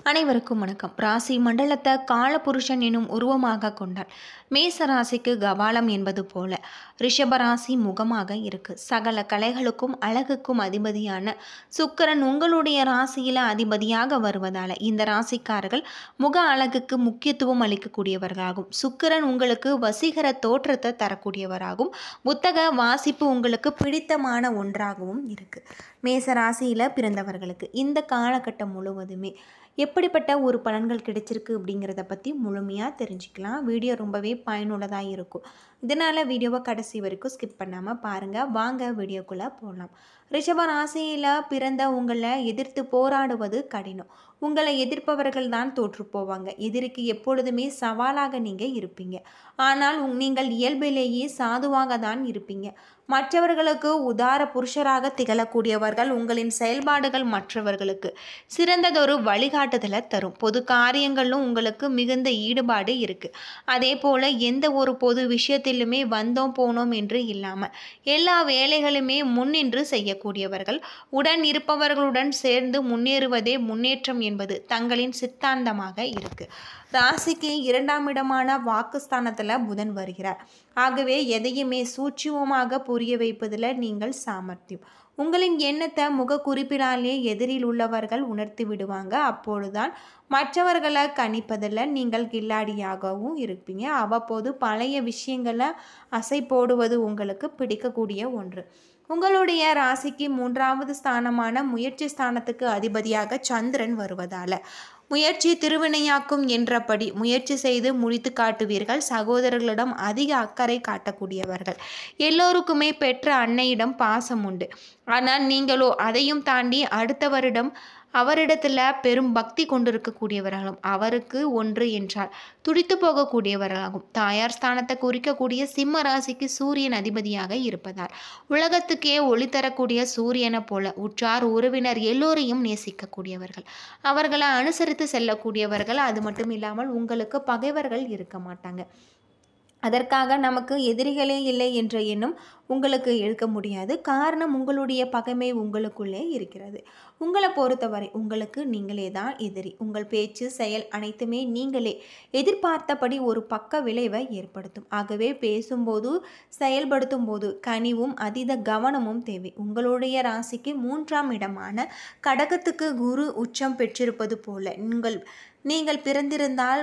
அனைவருக்கும் வணக்கம். ராசி மண்டலத்தை காலபுருஷன் எனும் உருவமாக கொண்டார். மேச ராசிக்கு கபாலம் என்பது போல ரிஷப ராசி முகமாக இருக்கு. சகல கலைகளுக்கும் அழகுக்கும் அதிபதியான சுக்கிரன் உங்களுடைய ராசியில அதிபதியாக வருவதால இந்த ராசிக்காரர்கள் முக அழகுக்கு முக்கியத்துவம் அளிக்கக்கூடியவர்களாகும். சுக்கிரன் உங்களுக்கு வசீகர தோற்றத்தை தரக்கூடியவராகும். புத்தக வாசிப்பு உங்களுக்கு பிடித்தமான ஒன்றாகவும் இருக்கு. மேச ராசியில பிறந்தவர்களுக்கு இந்த காலகட்டம் முழுவதுமே எப்படிப்பட்ட ஒரு பலன்கள் கிடைச்சிருக்கு அப்படிங்கிறத பற்றி முழுமையாக தெரிஞ்சுக்கலாம். வீடியோ ரொம்பவே பயனுள்ளதாக இருக்கும். இதனால் வீடியோவை கடைசி வரைக்கும் ஸ்கிப் பண்ணாமல் பாருங்கள். வாங்க வீடியோக்குள்ளே போகலாம். ரிஷப ராசியில் பிறந்த உங்களை எதிர்த்து போராடுவது கடினம். உங்களை எதிர்ப்பவர்கள் தான் தோற்று போவாங்க. எதிரிக்கு எப்பொழுதுமே சவாலாக நீங்கள் இருப்பீங்க. ஆனால் நீங்கள் இயல்பிலேயே சாதுவாக தான் இருப்பீங்க. மற்றவர்களுக்கு உதார புருஷராக திகழக்கூடியவர்கள். உங்களின் செயல்பாடுகள் மற்றவர்களுக்கு சிறந்ததொரு வழிகாட்டுதலை தரும். பொது காரியங்களும் உங்களுக்கு மிகுந்த ஈடுபாடு இருக்குது. அதே போல் எந்த ஒரு பொது விஷயத்திலுமே வந்தோம் போனோம் என்று இல்லாமல் எல்லா வேலைகளுமே முன்னின்று செய்யக்கூடியவர்கள். உடன் இருப்பவர்களுடன் சேர்ந்து முன்னேறுவதே முன்னேற்றம் என்பது தங்களின் சித்தாந்தமாக இருக்குது. ராசிக்கு 2ஆம் இடமான வாக்குஸ்தானத்தில் புதன் வருகிறார். ஆகவே எதையுமே சூட்சுமமாக புரிய வைப்பதில் நீங்கள் சாமர்த்தியம். உங்களின் எண்ணத்தை முக குறிப்பினாலே எதிரில் உள்ளவர்கள் உணர்த்தி விடுவாங்க. அப்பொழுதுதான் மற்றவர்களை கணிப்பதில் நீங்கள் கில்லாடியாகவும் இருப்பீங்க. அவ்வப்போது பழைய விஷயங்களை அசை போடுவது உங்களுக்கு பிடிக்கக்கூடிய ஒன்று. உங்களுடைய ராசிக்கு 3ஆவது ஸ்தானமான முயற்சி ஸ்தானத்துக்கு அதிபதியாக சந்திரன் வருவதால் முயற்சி திருவினையாக்கும் என்றபடி முயற்சி செய்து முடித்து காட்டுவீர்கள். சகோதரர்களிடம் அதிக அக்கறை காட்டக்கூடியவர்கள். எல்லோருக்குமே பெற்ற அன்னையிடம் பாசம் உண்டு. ஆனால் நீங்களோ அதையும் தாண்டி அடுத்தவரிடம் அவரிடத்துல பெரும் பக்தி கொண்டிருக்கக்கூடியவர்களும் அவருக்கு ஒன்று என்றால் துடித்து போகக்கூடியவர்களாகும். தாயார் ஸ்தானத்தை குறிக்கக்கூடிய சிம்ம ராசிக்கு சூரியன் அதிபதியாக இருப்பதால் உலகத்துக்கே ஒளி தரக்கூடிய சூரியனை போல உற்றார் உறவினர் எல்லோரையும் நேசிக்கக்கூடியவர்கள். அவர்களை அனுசரித்து செல்லக்கூடியவர்கள். அது மட்டும் இல்லாமல் உங்களுக்கு பகைவர்கள் இருக்க மாட்டாங்க. அதற்காக நமக்கு எதிரிகளே இல்லை என்ற எண்ணம் உங்களுக்கு இருக்க முடியாது. காரணம் உங்களுடைய பகைமை உங்களுக்குள்ளே இருக்கிறது. உங்களை பொறுத்தவரை உங்களுக்கு நீங்களே தான் எதிரி. உங்கள் பேச்சு செயல் அனைத்துமே நீங்களே எதிர்பார்த்தபடி ஒரு பக்க விளைவை ஏற்படுத்தும். ஆகவே பேசும்போது செயல்படுத்தும் போது கனிவும் அதீத கவனமும் தேவை. உங்களுடைய ராசிக்கு 3ஆம் இடமான கடகத்துக்கு குரு உச்சம் பெற்றிருப்பது போல நீங்கள் பிறந்திருந்தால்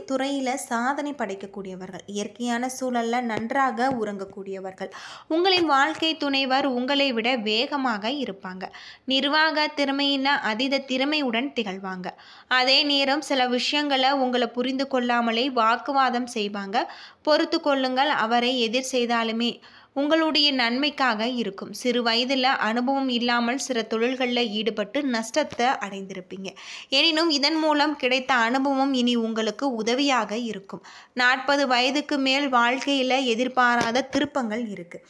துறையில் சாதனை படைக்கக்கூடியவர்கள். இயற்கையான சூழலில் நன்றாக உறங்கக்கூடியவர்கள். உங்களின் வாழ்க்கை துணைவர் உங்களை விட வேகமாக இருப்பாங்க. நிர்வாக திறமையில் அதீத திறமையுடன் திகழ்வாங்க. அதே நேரம் சில விஷயங்களை உங்களை புரிந்து கொள்ளாமலே வாக்குவாதம் செய்வாங்க. பொறுத்து கொள்ளுங்கள். அவரை எதிர் செய்தாலுமே உங்களுடைய நன்மைக்காக இருக்கும். சிறு வயதில் அனுபவம் இல்லாமல் சில தொழில்களில் ஈடுபட்டு நஷ்டத்தை அடைந்திருப்பீங்க. எனினும் இதன் மூலம் கிடைத்த அனுபவம் இனி உங்களுக்கு உதவியாக இருக்கும். 40 வயதுக்கு மேல் வாழ்க்கையில் எதிர்பாராத திருப்பங்கள் இருக்கு.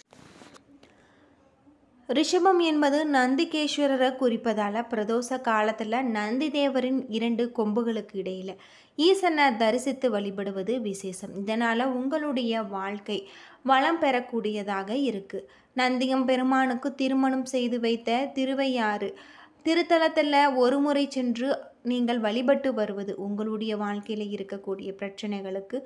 ரிஷபம் என்பது நந்திகேஸ்வரரை குறிப்பதால் பிரதோஷ காலத்தில் நந்தி தேவரின் 2 கொம்புகளுக்கு இடையில் ஈசனை தரிசித்து வழிபடுவது விசேஷம். இதனால் உங்களுடைய வாழ்க்கை வளம் பெறக்கூடியதாக இருக்குது. நந்தியம் பெருமானுக்கு திருமணம் செய்து வைத்த திருவையாறு திருத்தலத்தில் ஒரு முறை சென்று நீங்கள் வழிபட்டு வருவது உங்களுடைய வாழ்க்கையில் இருக்கக்கூடிய பிரச்சனைகளுக்கு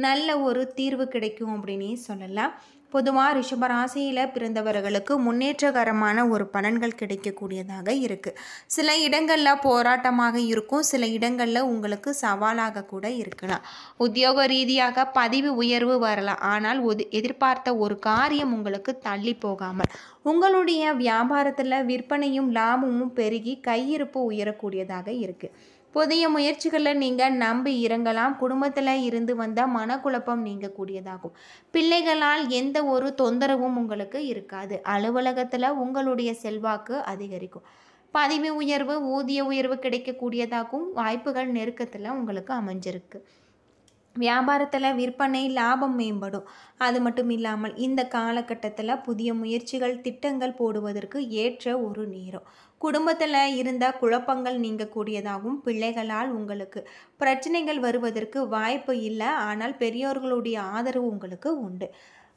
நல்ல ஒரு தீர்வு கிடைக்கும் அப்படின்னே சொல்லலாம். பொதுவாக ரிஷபராசியில் பிறந்தவர்களுக்கு முன்னேற்றகரமான ஒரு பலன்கள் கிடைக்கக்கூடியதாக இருக்குது. சில இடங்களில் போராட்டமாக இருக்கும். சில இடங்களில் உங்களுக்கு சவாலாக கூட இருக்கலாம். உத்தியோக ரீதியாக பதவி உயர்வு வரலாம். ஆனால் எதிர்பார்த்த ஒரு காரியம் உங்களுக்கு தள்ளி போகாமல் உங்களுடைய வியாபாரத்தில் விற்பனையும் லாபமும் பெருகி கையிருப்பு உயரக்கூடியதாக இருக்குது. புதிய முயற்சிகளில் நீங்கள் நம்பி இறங்கலாம். குடும்பத்தில் இருந்து வந்த மனக்குழப்பம் நீங்கக்கூடியதாகும். பிள்ளைகளால் எந்த ஒரு தொந்தரவும் உங்களுக்கு இருக்காது. அலுவலகத்தில் உங்களுடைய செல்வாக்கு அதிகரிக்கும். பதவி உயர்வு ஊதிய உயர்வு கிடைக்கக்கூடியதாகவும் வாய்ப்புகள் நெருக்கத்தில் உங்களுக்கு அமைஞ்சிருக்கு. வியாபாரத்தில் விற்பனை லாபம் மேம்படும். அது மட்டும் இல்லாமல் இந்த காலகட்டத்தில் புதிய முயற்சிகள் திட்டங்கள் போடுவதற்கு ஏற்ற ஒரு நேரம். குடும்பத்தில் இருந்த குழப்பங்கள் நீங்கக்கூடியதாகவும் பிள்ளைகளால் உங்களுக்கு பிரச்சனைகள் வருவதற்கு வாய்ப்பு இல்லை. ஆனால் பெரியோர்களுடைய ஆதரவு உங்களுக்கு உண்டு.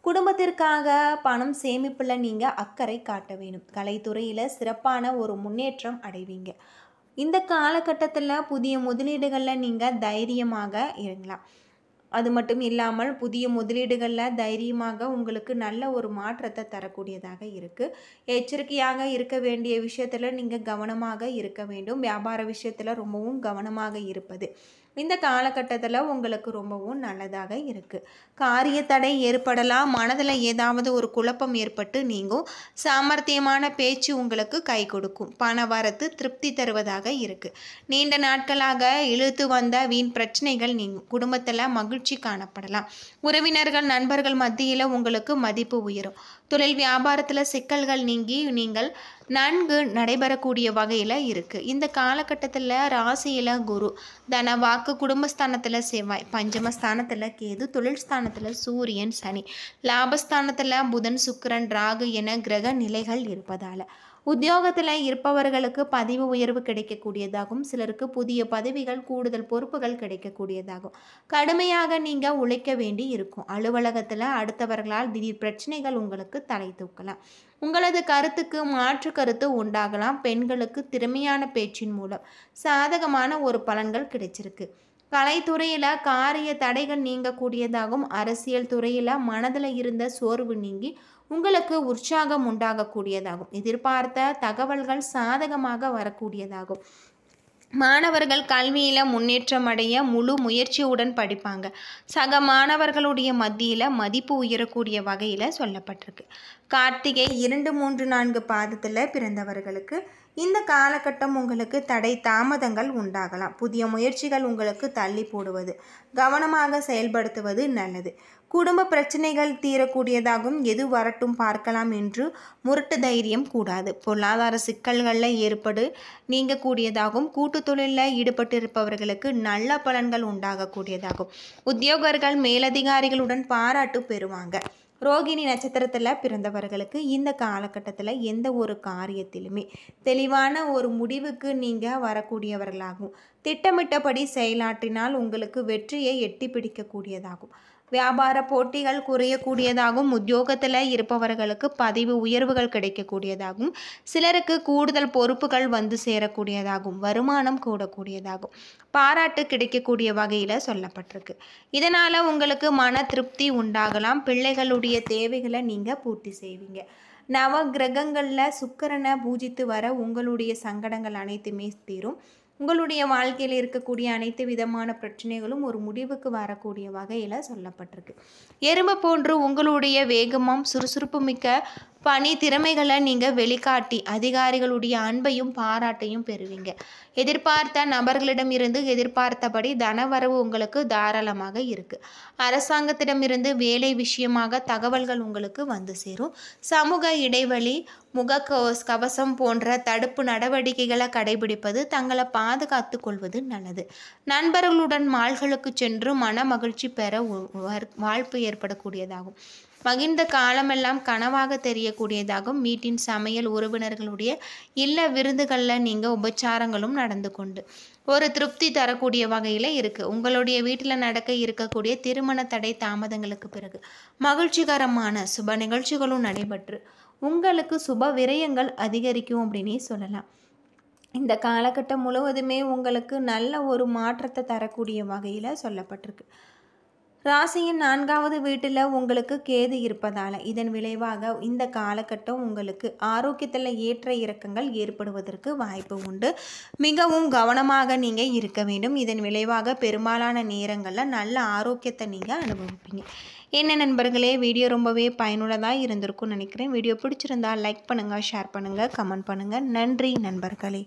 குடும்பத்திற்காக பணம் சேமிப்பில் நீங்கள் அக்கறை காட்ட வேணும். கலைத்துறையில் சிறப்பான ஒரு முன்னேற்றம் அடைவீங்க. இந்த காலகட்டத்தில் புதிய முதலீடுகளில் நீங்கள் தைரியமாக இருங்கலாம். அது மட்டும் இல்லாமல் புதிய முதலீடுகளில் தைரியமாக உங்களுக்கு நல்ல ஒரு மாற்றத்தை தரக்கூடியதாக இருக்குது. எச்சரிக்கையாக இருக்க வேண்டிய விஷயத்தில் நீங்கள் கவனமாக இருக்க வேண்டும். வியாபார விஷயத்தில் ரொம்பவும் கவனமாக இருப்பது இந்த காலகட்டத்தில் உங்களுக்கு ரொம்பவும் நல்லதாக இருக்குது. காரிய தடை ஏற்படலாம். மனதில் ஏதாவது ஒரு குழப்பம் ஏற்பட்டு நீங்கும். சாமர்த்தியமான பேச்சு உங்களுக்கு கை கொடுக்கும். பண வரத்து திருப்தி தருவதாக இருக்குது. நீண்ட நாட்களாக இழுத்து வந்த வீண் பிரச்சனைகள் நீங்கும். குடும்பத்தில் மகிழ்ச்சி காணப்படலாம். உறவினர்கள் நண்பர்கள் மத்தியில் உங்களுக்கு மதிப்பு உயரும். தொழில் வியாபாரத்தில் சிக்கல்கள் நீங்கி நீங்கள் நன்கு நடைபெறக்கூடிய வகையில் இருக்குது. இந்த காலகட்டத்தில் ராசியில் குரு, தன வாக்கு குடும்பஸ்தானத்தில் செவ்வாய், பஞ்சமஸ்தானத்தில் கேது, தொழில் ஸ்தானத்தில் சூரியன் சனி, லாபஸ்தானத்தில் புதன் சுக்கிரன் ராகு என கிரக நிலைகள் இருப்பதால் உத்தியோகத்தில் இருப்பவர்களுக்கு பதிவு உயர்வு கிடைக்கக்கூடியதாகும். சிலருக்கு புதிய பதவிகள் கூடுதல் பொறுப்புகள் கிடைக்கக்கூடியதாகும். கடுமையாக நீங்கள் உழைக்க வேண்டி இருக்கும். அலுவலகத்தில் அடுத்தவர்களால் திடீர் பிரச்சனைகள் உங்களுக்கு தலை தூக்கலாம். உங்களது கருத்துக்கு மாற்று கருத்து உண்டாகலாம். பெண்களுக்கு திறமையான பேச்சின் மூலம் சாதகமான ஒரு பலன்கள் கிடைச்சிருக்கு. கலைத்துறையில் காரிய தடைகள் நீங்கக்கூடியதாகும். அரசியல் துறையில் மனதில் இருந்த சோர்வு நீங்கி உங்களுக்கு உற்சாகம் உண்டாகக்கூடியதாகும். எதிர்பார்த்த தகவல்கள் சாதகமாக வரக்கூடியதாகும். மாணவர்கள் கல்வியில் முன்னேற்றம் அடைய முழு முயற்சியுடன் படிப்பாங்க. சக மாணவர்களுடைய மத்தியில் மதிப்பு உயரக்கூடிய வகையில் சொல்லப்பட்டிருக்கு. கார்த்திகை 2, 3, 4 பாதத்தில் பிறந்தவர்களுக்கு இந்த காலகட்டம் உங்களுக்கு தடை தாமதங்கள் உண்டாகலாம். புதிய முயற்சிகள் உங்களுக்கு தள்ளி போடுவது கவனமாக செயல்படுத்துவது நல்லது. குடும்ப பிரச்சனைகள் தீரக்கூடியதாகவும் எது வரட்டும் பார்க்கலாம் என்று முரட்டு தைரியம் கூடாது. பொருளாதார சிக்கல்களில் ஏற்படு நீங்கக்கூடியதாகவும் கூட்டு தொழிலில் ஈடுபட்டிருப்பவர்களுக்கு நல்ல பலன்கள் உண்டாகக்கூடியதாகும். உத்தியோகர்கள் மேலதிகாரிகளுடன் பாராட்டு பெறுவாங்க. ரோகிணி நட்சத்திரத்தில் பிறந்தவர்களுக்கு இந்த காலகட்டத்தில் எந்த ஒரு காரியத்திலுமே தெளிவான ஒரு முடிவுக்கு நீங்கள் வரக்கூடியவர்களாகும். திட்டமிட்டபடி செயலாற்றினால் உங்களுக்கு வெற்றியை எட்டி பிடிக்கக்கூடியதாகும். வியாபார போட்டிகள் குறையக்கூடியதாகவும் உத்தியோகத்தில் இருப்பவர்களுக்கு பதவி உயர்வுகள் கிடைக்கக்கூடியதாகும். சிலருக்கு கூடுதல் பொறுப்புகள் வந்து சேரக்கூடியதாகும். வருமானம் கூடக்கூடியதாகும். பாராட்டு கிடைக்கக்கூடிய வகையில் சொல்லப்பட்டிருக்கு. இதனால் உங்களுக்கு மன திருப்தி உண்டாகலாம். பிள்ளைகளுடைய தேவைகளை நீங்கள் பூர்த்தி செய்வீங்க. நவ கிரகங்களில் சுக்கிரனை பூஜித்து வர உங்களுடைய சங்கடங்கள் அனைத்துமே தீரும். உங்களுடைய வாழ்க்கையில் இருக்கக்கூடிய அனைத்து விதமான பிரச்சனைகளும் ஒரு முடிவுக்கு வரக்கூடிய வகையில் சொல்லப்பட்டிருக்கு. எறும்பு போன்று உங்களுடைய வேகமும் சுறுசுறுப்பு மிக்க பணி திறமைகளை நீங்கள் வெளிக்காட்டி அதிகாரிகளுடைய அன்பையும் பாராட்டையும் பெறுவீங்க. எதிர்பார்த்த நபர்களிடம் இருந்து எதிர்பார்த்தபடி தனவரவு உங்களுக்கு தாராளமாக இருக்குது. அரசாங்கத்திடமிருந்து வேலை விஷயமாக தகவல்கள் உங்களுக்கு வந்து சேரும். சமூக இடைவெளி, முக கவசம் போன்ற தடுப்பு நடவடிக்கைகளை கடைபிடிப்பது, தங்களை பாதுகாத்து கொள்வது நல்லது. நண்பர்களுடன் மால்களுக்கு சென்று மன மகிழ்ச்சி பெற வாய்ப்பு ஏற்படக்கூடியதாகும். மகிழ்ந்த காலமெல்லாம் கனவாக தெரியக்கூடியதாகும். வீட்டின் சமையல், உறவினர்களுடைய இல்ல விருந்துகளில் நீங்கள் உபச்சாரங்களும் நடந்து கொண்டு ஒரு திருப்தி தரக்கூடிய வகையில் இருக்குது. உங்களுடைய வீட்டில் நடக்க இருக்கக்கூடிய திருமண தடை தாமதங்களுக்கு பிறகு மகிழ்ச்சிகரமான சுப நிகழ்ச்சிகளும் நடைபெற்று உங்களுக்கு சுப விரயங்கள் அதிகரிக்கும் அப்படின்னே சொல்லலாம். இந்த காலகட்டம் முழுவதுமே உங்களுக்கு நல்ல ஒரு மாற்றத்தை தரக்கூடிய வகையில் சொல்லப்பட்டிருக்கு. ராசியின் 4வது வீட்டில் உங்களுக்கு கேது இருப்பதால் இதன் விளைவாக இந்த காலகட்டம் உங்களுக்கு ஆரோக்கியத்தில் ஏற்ற இறக்கங்கள் ஏற்படுவதற்கு வாய்ப்பு உண்டு. மிகவும் கவனமாக நீங்கள் இருக்க வேண்டும். இதன் விளைவாக பெரும்பாலான நேரங்களில் நல்ல ஆரோக்கியத்தை நீங்கள் அனுபவிப்பீங்க. என்ன நண்பர்களே, வீடியோ ரொம்பவே பயனுள்ளதாக இருந்திருக்கும்னு நினைக்கிறேன். வீடியோ பிடிச்சிருந்தால் லைக் பண்ணுங்கள், ஷேர் பண்ணுங்கள், கமெண்ட் பண்ணுங்கள். நன்றி நண்பர்களே.